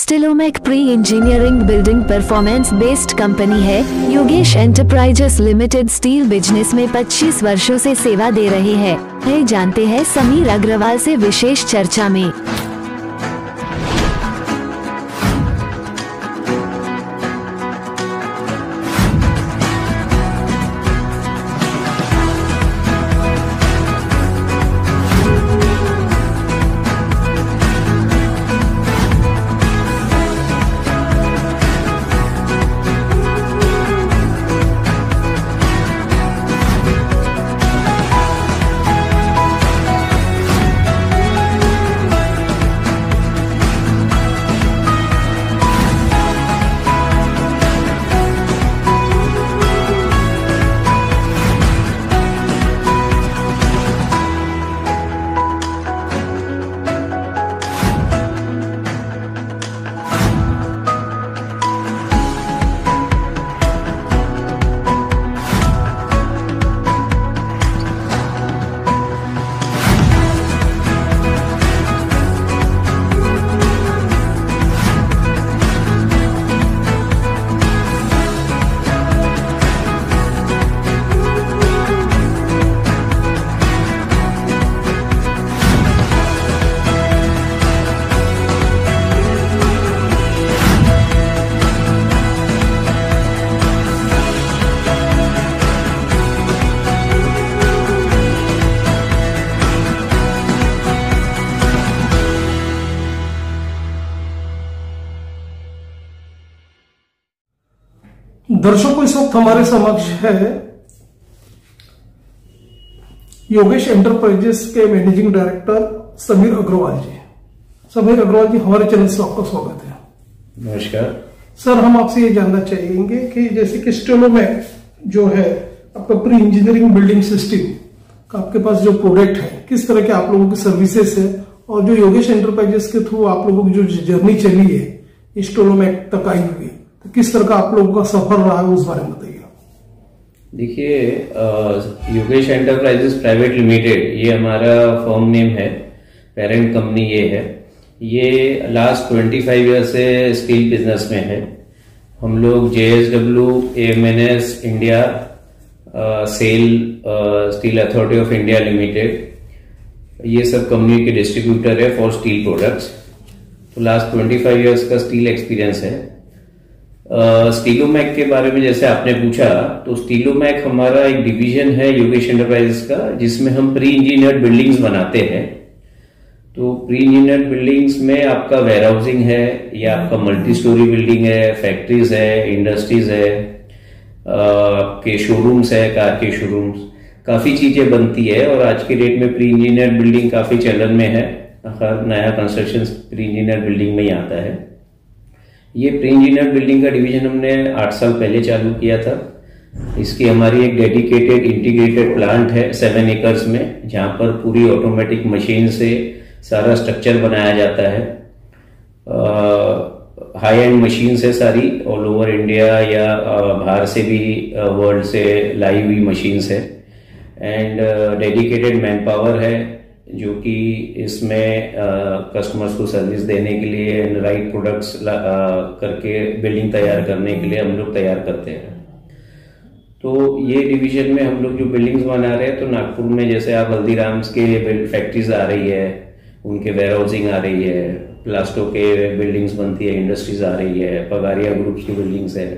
स्टिलोमेक pre engineering building performance based company है। Yogesh enterprises limited steel business में 25 वर्षों से सेवा दे रही है। जानते हैं समीर अग्रवाल से विशेष चर्चा में। दर्शकों, इस वक्त हमारे समक्ष है योगेश एंटरप्राइजेस के मैनेजिंग डायरेक्टर समीर अग्रवाल जी। समीर अग्रवाल जी, हमारे चैनल से आपका स्वागत है। नमस्कार सर, हम आपसे ये जानना चाहेंगे कि जैसे कि स्टिलोमेक जो है आपका प्री इंजीनियरिंग बिल्डिंग सिस्टम का आपके पास जो प्रोडक्ट है, किस तरह के आप लोगों की सर्विसेज है, और जो योगेश एंटरप्राइजेस के थ्रू आप लोगों की जो जर्नी चली है स्टिलोमेक तक आई हुई, तो किस तरह का आप लोगों का सफर रहा है, उस बारे में बताइए। देखिए, योगेश एंटरप्राइजेस प्राइवेट लिमिटेड ये हमारा फर्म नेम है, पेरेंट कंपनी ये है। ये लास्ट 25 ईयर से स्टील बिजनेस में है। हम लोग JSW, AMNS India, SAIL, steel authority of India limited, ये सब कंपनी के डिस्ट्रीब्यूटर है फॉर स्टील प्रोडक्ट्स। तो लास्ट 25 ईयर्स का स्टील एक्सपीरियंस है। स्टीलोमेक के बारे में जैसे आपने पूछा, तो स्टीलोमेक हमारा एक डिवीजन है योगेश एंटरप्राइजेस का, जिसमें हम प्री इंजीनियर्ड बिल्डिंग्स बनाते हैं। तो प्री इंजीनियर्ड बिल्डिंग्स में आपका वेयर हाउसिंग है, या आपका मल्टी स्टोरी बिल्डिंग है, फैक्ट्रीज है, इंडस्ट्रीज है, आपके शोरूम्स है, कार के शोरूम्स, काफी चीजें बनती है। और आज के डेट में प्री इंजीनियर्ड बिल्डिंग काफी चलन में है। हर नया कंस्ट्रक्शन प्री इंजीनियर्ड बिल्डिंग में ही आता है। ये प्री इंजीनियर्ड बिल्डिंग का डिवीजन हमने 8 साल पहले चालू किया था। इसकी हमारी एक डेडिकेटेड इंटीग्रेटेड प्लांट है 7 एकर्स में, जहां पर पूरी ऑटोमेटिक मशीन से सारा स्ट्रक्चर बनाया जाता है। हाई एंड मशीन है सारी, ऑल ओवर इंडिया या बाहर से भी वर्ल्ड से लाई हुई मशीन्स है। एंड डेडिकेटेड मैन पावर है, जो कि इसमें कस्टमर्स को सर्विस देने के लिए राइट प्रोडक्ट्स करके बिल्डिंग तैयार करने के लिए हम लोग तैयार करते हैं। तो ये डिवीजन में हम लोग जो बिल्डिंग्स बना रहे हैं, तो नागपुर में जैसे आप हल्दीराम्स के फैक्ट्रीज आ रही है, उनके वेयर हाउसिंग आ रही है, प्लास्टो के बिल्डिंग्स बनती है, इंडस्ट्रीज आ रही है, पगारिया ग्रुप्स की बिल्डिंग्स है।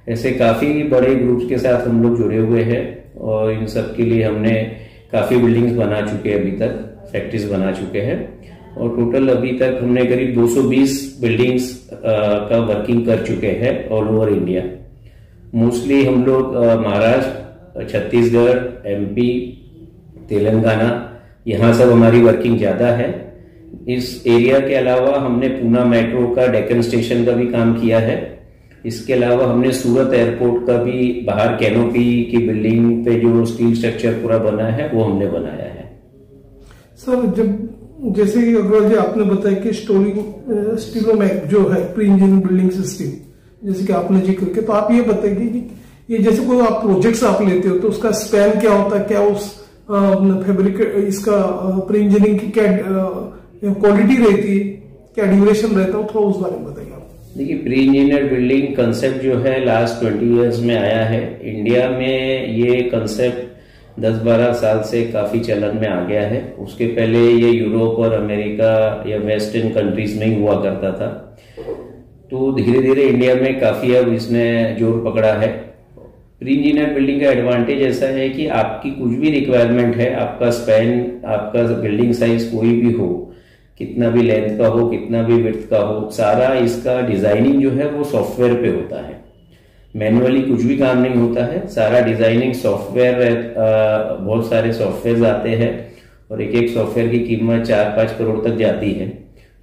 ऐसे काफी बड़े ग्रुप्स के साथ हम लोग जुड़े हुए हैं, और इन सब के लिए हमने काफी बिल्डिंग्स बना चुके हैं, अभी तक फैक्ट्रीज बना चुके हैं। और टोटल अभी तक हमने करीब 220 बिल्डिंग्स का वर्किंग कर चुके हैं ऑल ओवर इंडिया। मोस्टली हम लोग महाराष्ट्र, छत्तीसगढ़, MP, तेलंगाना, यहाँ सब हमारी वर्किंग ज्यादा है। इस एरिया के अलावा हमने पूना मेट्रो का डेक्कन स्टेशन का भी काम किया है। इसके अलावा हमने सूरत एयरपोर्ट का भी बाहर कैनोपी की बिल्डिंग पे जो स्टील स्ट्रक्चर पूरा बना है, वो हमने बनाया है। सर, जब जैसे कि अग्रवाल जी आपने बताया कि स्टीलोमेक जो है प्री इंजीनियरिंग बिल्डिंग सिस्टम, जैसे कि आपने जिक्र किया, तो आप ये बताइए कि ये जैसे कोई आप प्रोजेक्ट्स आप लेते हो तो उसका स्पैन क्या होता है, क्या उस फैब्रिक इसका प्री इंजीनियरिंग की क्या क्वालिटी रहती है, क्या ड्यूरेशन रहता है, थोड़ा उस बारे में बताइए आप। देखिए, प्री इंजीनियर बिल्डिंग कंसेप्ट जो है लास्ट 20 इयर्स में आया है। इंडिया में ये कंसेप्ट 10-12 साल से काफी चलन में आ गया है। उसके पहले ये यूरोप और अमेरिका या वेस्टर्न कंट्रीज में ही हुआ करता था। तो धीरे धीरे इंडिया में काफी अब इसने जोर पकड़ा है। प्री इंजीनियर बिल्डिंग का एडवांटेज ऐसा है कि आपकी कुछ भी रिक्वायरमेंट है, आपका स्पैन, आपका बिल्डिंग साइज कोई भी हो, कितना भी लेंथ का हो, कितना भी विड्थ का हो, सारा इसका डिजाइनिंग जो है वो सॉफ्टवेयर पे होता है। मैनुअली कुछ भी काम नहीं होता है, सारा डिजाइनिंग सॉफ्टवेयर, बहुत सारे सॉफ्टवेयर आते हैं और एक एक सॉफ्टवेयर की कीमत 4-5 करोड़ तक जाती है।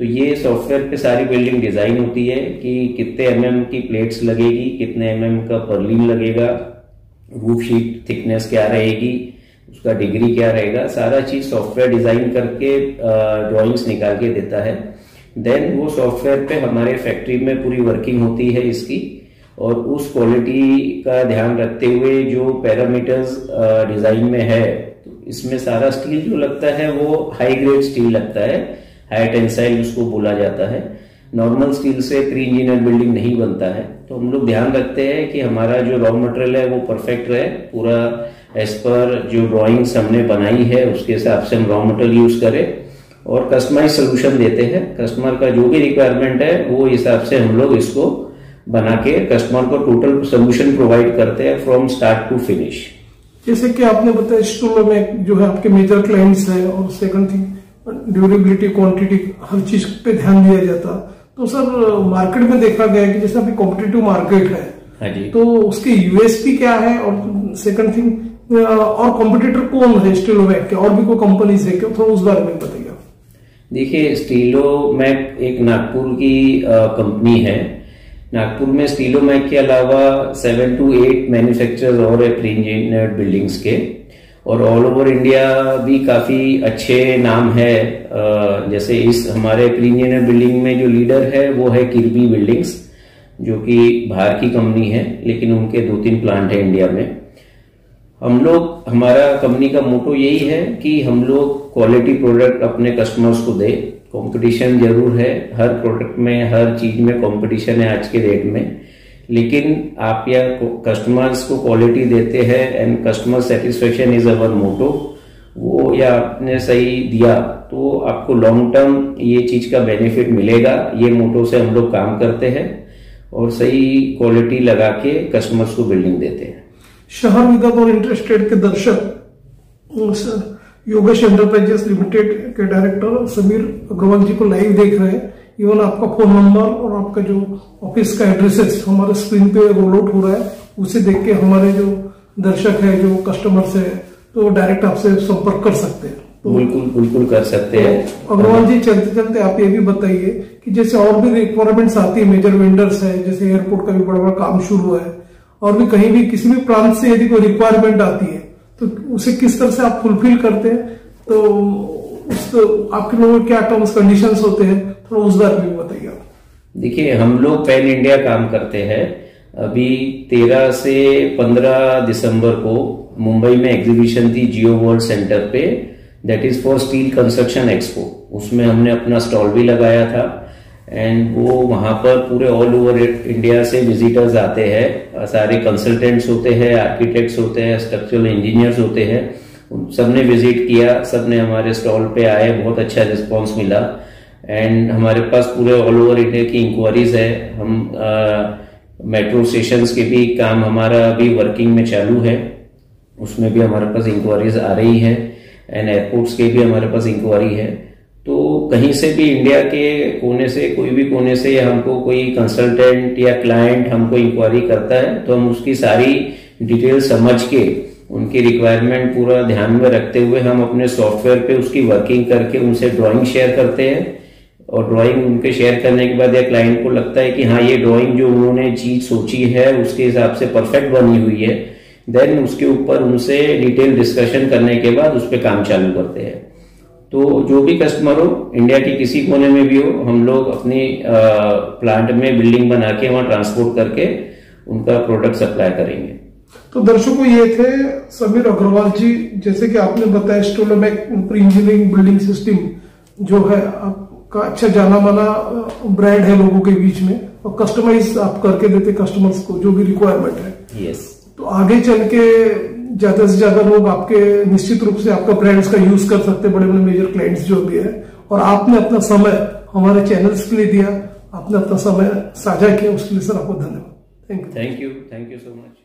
तो ये सॉफ्टवेयर पे सारी बिल्डिंग डिजाइन होती है कि कितने mm की प्लेट्स लगेगी, कितने mm का पर्लिन लगेगा, रूफ शीट थिकनेस क्या रहेगी, उसका डिग्री क्या रहेगा, सारा चीज सॉफ्टवेयर डिजाइन करके ड्राइंग्स निकाल के देता है। देन वो सॉफ्टवेयर पे हमारे फैक्ट्री में पूरी वर्किंग होती है इसकी, और उस क्वालिटी का ध्यान रखते हुए जो पैरामीटर्स डिजाइन में है, तो इसमें सारा स्टील जो लगता है वो हाई ग्रेड स्टील लगता है, हाई टेंसाइल उसको बोला जाता है। नॉर्मल स्टील से प्री इंजीनियर बिल्डिंग नहीं बनता है। तो हम लोग ध्यान रखते हैं कि हमारा जो रॉ मटेरियल है वो परफेक्ट रहे, पूरा एज पर जो ड्राइंग्स हमने बनाई है उसके हिसाब से हम रॉ मटेरियल यूज करें और कस्टमाइज सोल्यूशन देते हैं। कस्टमर का जो भी रिक्वायरमेंट है वो हिसाब से हम लोग इसको बना के कस्टमर को टोटल सोल्यूशन प्रोवाइड करते हैं फ्रॉम स्टार्ट टू फिनिश। जैसे कि आपने बताया स्टूलों में जो है आपके मेजर क्लाइंट्स है, और सेकंड थिंग ड्यूरेबिलिटी, क्वांटिटी, हर चीज पे ध्यान दिया जाता। तो सर मार्केट में देखा गया है कि जैसे अभी कॉम्पिटिटिव मार्केट है, हाँ जी, तो उसके यूएसपी क्या है, और सेकंड थिंग और कॉम्पिटिटर कौन है स्टीलोमैक के, और भी कोई कंपनीज है क्या, थोड़ा उस बारे में बताइए। देखिए, स्टीलोमैक एक नागपुर की कंपनी है। नागपुर में स्टीलोमैक के अलावा 7 to 8 मैन्युफैक्चरर्स और है प्री इंजीनियर्ड बिल्डिंग्स के, और ऑल ओवर इंडिया भी काफी अच्छे नाम है। जैसे इस हमारे प्री इंजीनियर बिल्डिंग में जो लीडर है वो है किर्बी बिल्डिंग्स, जो कि बाहर की कंपनी है, लेकिन उनके 2-3 प्लांट है इंडिया में। हम लोग, हमारा कंपनी का मोटो यही है कि हम लोग क्वालिटी प्रोडक्ट अपने कस्टमर्स को दे। कंपटीशन जरूर है, हर प्रोडक्ट में, हर चीज में कंपटीशन है आज के डेट में, लेकिन आप या कस्टमर्स को क्वालिटी देते हैं and customer satisfaction is our motto. वो या आपने सही दिया तो आपको लॉन्ग टर्म ये चीज का बेनिफिट मिलेगा। ये मोटो से हम लोग काम करते हैं और सही क्वालिटी लगा के कस्टमर्स को बिल्डिंग देते हैं। शहर विगत और इंटरेस्टेड के दर्शक योगेश एंटरप्राइजेस लिमिटेड के डायरेक्टर समीर अग्रवाल जी को लाइव देख रहे हैं। इवन आपका फोन नंबर और आपका जो ऑफिस का एड्रेसेस हमारे स्क्रीन पे रोल आउट हो रहा है, उसे देख के हमारे जो दर्शक है, जो कस्टमर्स है, तो डायरेक्ट आपसे संपर्क कर सकते हैं। तो बिल्कुल कर सकते हैं। अग्रवाल जी, चलते चलते आप ये भी बताइए कि जैसे और भी रिक्वायरमेंट्स आती है, मेजर वेंडर्स है, जैसे एयरपोर्ट का भी बड़ा बड़ा काम शुरू है, और भी कहीं भी किसी भी प्रांत से यदि कोई रिक्वायरमेंट आती है तो उसे किस तरह से आप फुलफिल करते हैं, तो आपके लोगों के क्या टर्म्स कंडीशंस होते हैं, थोड़ा उस बारे में बताइए आप। देखिए, हम लोग पैन इंडिया काम करते हैं। अभी 13 से 15 दिसंबर को मुंबई में एग्जीबिशन थी जियो वर्ल्ड सेंटर पे, that is for steel construction expo. उसमें हमने अपना स्टॉल भी लगाया था एंड वो वहां पर पूरे ऑल ओवर इंडिया से विजिटर्स आते हैं। सारे कंसल्टेंट्स होते हैं, आर्किटेक्ट्स होते हैं, स्ट्रक्चरल इंजीनियर्स होते हैं। सबने विजिट किया, सबने हमारे स्टॉल पे आए, बहुत अच्छा रिस्पॉन्स मिला एंड हमारे पास पूरे ऑल ओवर इंडिया की इंक्वायरीज है। हम मेट्रो स्टेशंस के भी काम हमारा अभी वर्किंग में चालू है, उसमें भी हमारे पास इंक्वायरीज आ रही है एंड एयरपोर्ट्स के भी हमारे पास इंक्वायरी है। तो कहीं से भी इंडिया के कोने से, कोई भी कोने से हमको कोई कंसल्टेंट या क्लाइंट हमको इंक्वायरी करता है तो हम उसकी सारी डिटेल समझ के, उनकी रिक्वायरमेंट पूरा ध्यान में रखते हुए हम अपने सॉफ्टवेयर पे उसकी वर्किंग करके उनसे ड्राइंग शेयर करते हैं। और ड्राइंग उनके शेयर करने के बाद या क्लाइंट को लगता है कि हाँ, ये ड्राइंग जो उन्होंने चीज सोची है उसके हिसाब से परफेक्ट बनी हुई है, देन उसके ऊपर उनसे डिटेल डिस्कशन करने के बाद उस पर काम चालू करते हैं। तो जो भी कस्टमर हो, इंडिया के किसी कोने में भी हो, हम लोग अपनी प्लांट में बिल्डिंग बना के वहां ट्रांसपोर्ट करके उनका प्रोडक्ट सप्लाई करेंगे। तो दर्शकों, ये थे समीर अग्रवाल जी। जैसे कि आपने बताया स्टीलोमैक प्री इंजीनियरिंग बिल्डिंग सिस्टम जो है का अच्छा जाना माना ब्रांड है लोगों के बीच में, और कस्टमाइज आप करके देते कस्टमर्स को जो भी रिक्वायरमेंट है। यस। तो आगे चल के ज्यादा से ज्यादा लोग आपके निश्चित रूप से आपका ब्रांड्स का यूज कर सकते हैं, बड़े बड़े मेजर क्लाइंट्स जो भी है। और आपने अपना समय हमारे चैनल्स के लिए दिया, आपने अपना समय साझा किया, उसके लिए सर आपको धन्यवाद। Thank you so much.